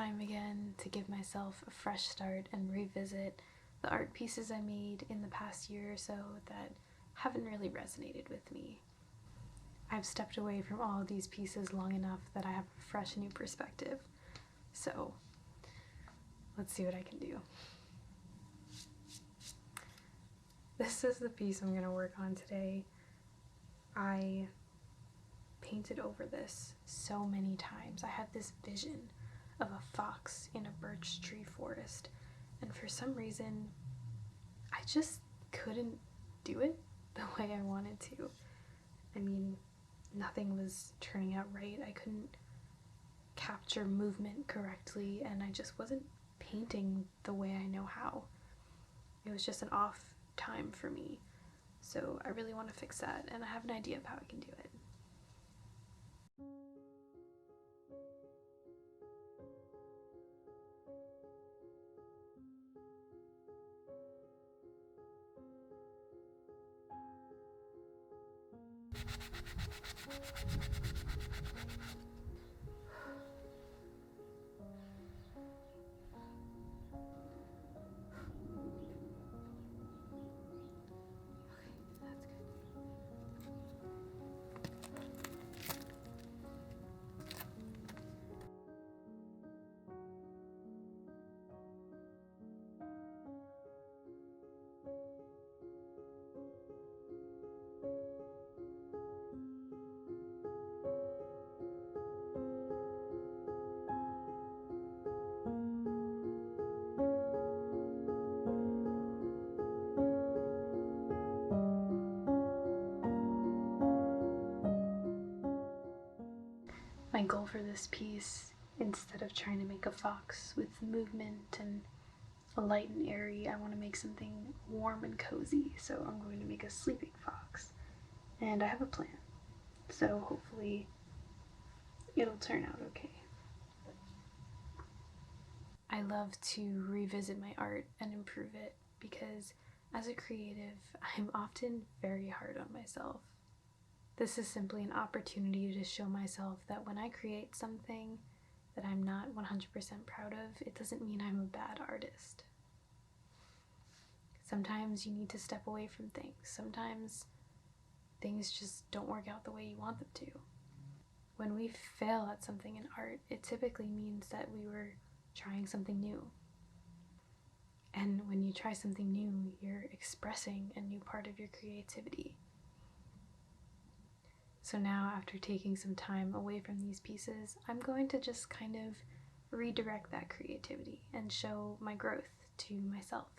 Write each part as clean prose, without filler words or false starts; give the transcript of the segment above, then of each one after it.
time again to give myself a fresh start and revisit the art pieces I made in the past year or so that haven't really resonated with me. I've stepped away from all of these pieces long enough that I have a fresh new perspective. So let's see what I can do. This is the piece I'm going to work on today. I painted over this so many times. I had this vision of a fox in a birch tree forest, and for some reason I just couldn't do it the way I wanted to. I mean, nothing was turning out right. I couldn't capture movement correctly, and I just wasn't painting the way I know how. It was just an off time for me. So I really want to fix that, and I have an idea of how I can do it. My goal for this piece, instead of trying to make a fox with movement and light and airy, I want to make something warm and cozy. So I'm going to make a sleeping fox, and I have a plan. So hopefully it'll turn out okay. I love to revisit my art and improve it because as a creative, I'm often very hard on myself. This is simply an opportunity to show myself that when I create something that I'm not 100% proud of, it doesn't mean I'm a bad artist. Sometimes you need to step away from things. Sometimes things just don't work out the way you want them to. When we fail at something in art, it typically means that we were trying something new. And when you try something new, you're expressing a new part of your creativity. So now, after taking some time away from these pieces, I'm going to just kind of redirect that creativity and show my growth to myself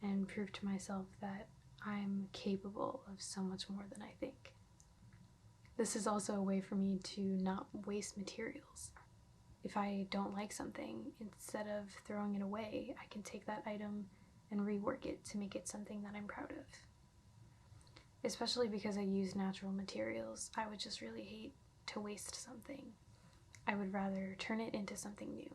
and prove to myself that I'm capable of so much more than I think. This is also a way for me to not waste materials. If I don't like something, instead of throwing it away, I can take that item and rework it to make it something that I'm proud of. Especially because I use natural materials, I would just really hate to waste something. I would rather turn it into something new.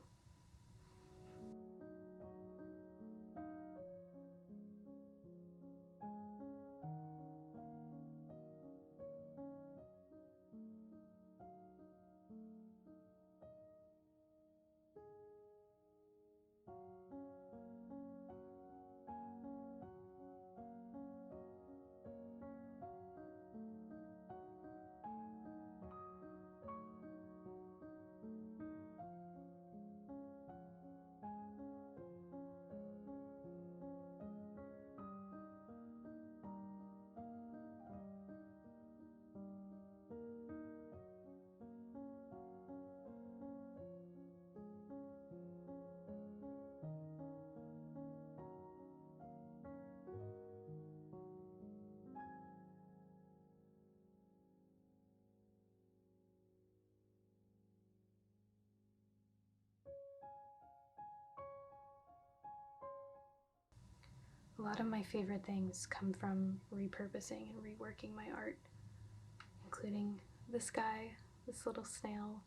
A lot of my favorite things come from repurposing and reworking my art, including this guy, this little snail.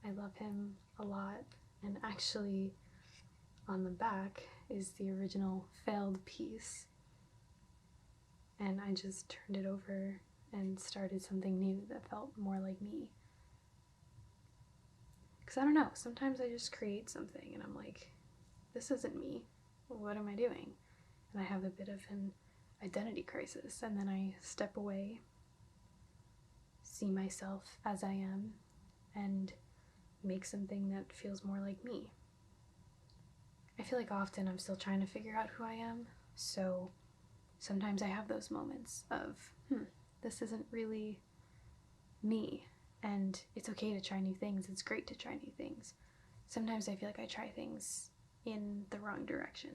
I love him a lot, and actually on the back is the original failed piece, and I just turned it over and started something new that felt more like me. Because I don't know, sometimes I just create something and I'm like, this isn't me. What am I doing? And I have a bit of an identity crisis, and then I step away, see myself as I am, and make something that feels more like me. I feel like often I'm still trying to figure out who I am, so sometimes I have those moments of, this isn't really me, and it's okay to try new things. It's great to try new things. Sometimes I feel like I try things in the wrong direction,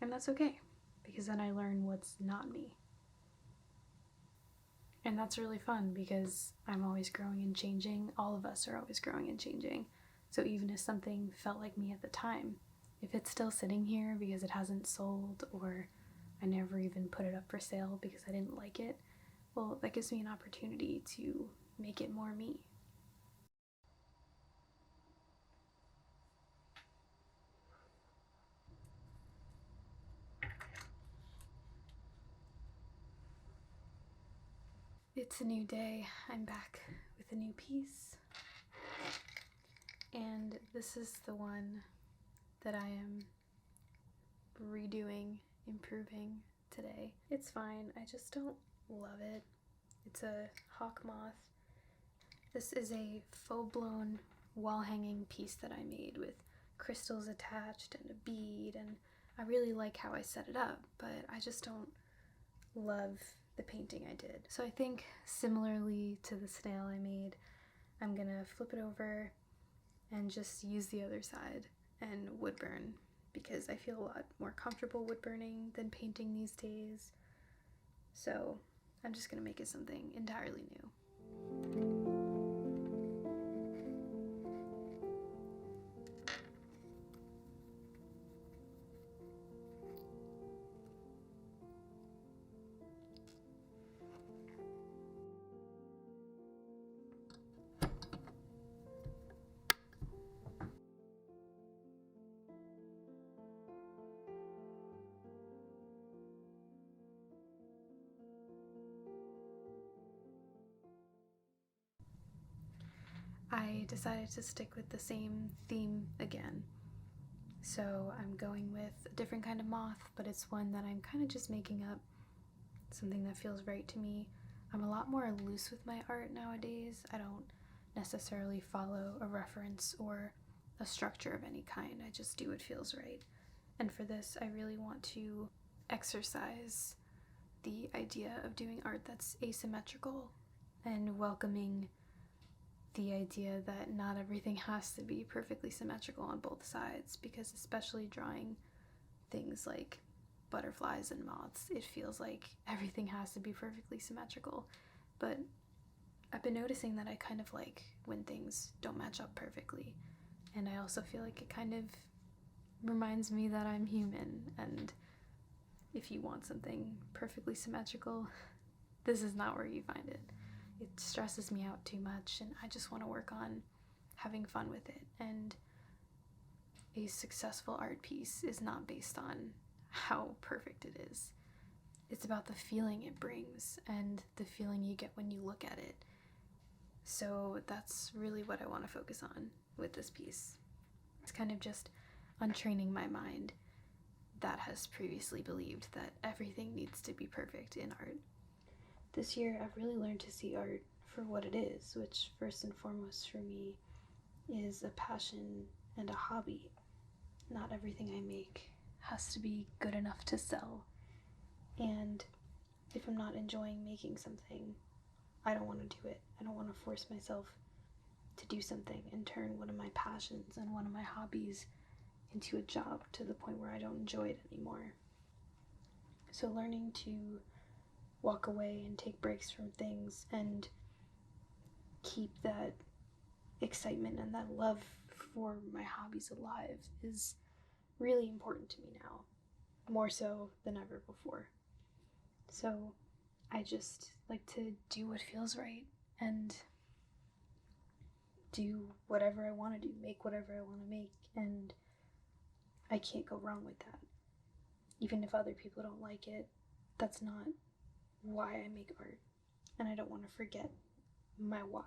and that's okay, because then I learn what's not me. And that's really fun because I'm always growing and changing. All of us are always growing and changing. So even if something felt like me at the time, if it's still sitting here because it hasn't sold, or I never even put it up for sale because I didn't like it, well, that gives me an opportunity to make it more me. It's a new day. I'm back with a new piece. And this is the one that I am redoing, improving today. It's fine, I just don't love it. It's a hawk moth. This is a full-blown wall-hanging piece that I made with crystals attached and a bead, and I really like how I set it up, but I just don't love the painting I did. So I think, similarly to the snail I made, I'm gonna flip it over and just use the other side and wood burn, because I feel a lot more comfortable wood burning than painting these days. So I'm just gonna make it something entirely new. I decided to stick with the same theme again. So I'm going with a different kind of moth, but it's one that I'm kind of just making up, something that feels right to me. I'm a lot more loose with my art nowadays. I don't necessarily follow a reference or a structure of any kind. I just do what feels right. And for this, I really want to exercise the idea of doing art that's asymmetrical and welcoming the idea that not everything has to be perfectly symmetrical on both sides, because especially drawing things like butterflies and moths, it feels like everything has to be perfectly symmetrical. But I've been noticing that I kind of like when things don't match up perfectly, and I also feel like it kind of reminds me that I'm human, and if you want something perfectly symmetrical, this is not where you find it. It stresses me out too much, and I just want to work on having fun with it. And a successful art piece is not based on how perfect it is. It's about the feeling it brings and the feeling you get when you look at it. So that's really what I want to focus on with this piece. It's kind of just untraining my mind that has previously believed that everything needs to be perfect in art. This year, I've really learned to see art for what it is, which first and foremost for me is a passion and a hobby. Not everything I make has to be good enough to sell. And if I'm not enjoying making something, I don't want to do it. I don't want to force myself to do something and turn one of my passions and one of my hobbies into a job to the point where I don't enjoy it anymore. So learning to walk away and take breaks from things and keep that excitement and that love for my hobbies alive is really important to me now, more so than ever before. So I just like to do what feels right and do whatever I want to do, make whatever I want to make, and I can't go wrong with that. Even if other people don't like it, that's not why I make art, and I don't want to forget my why.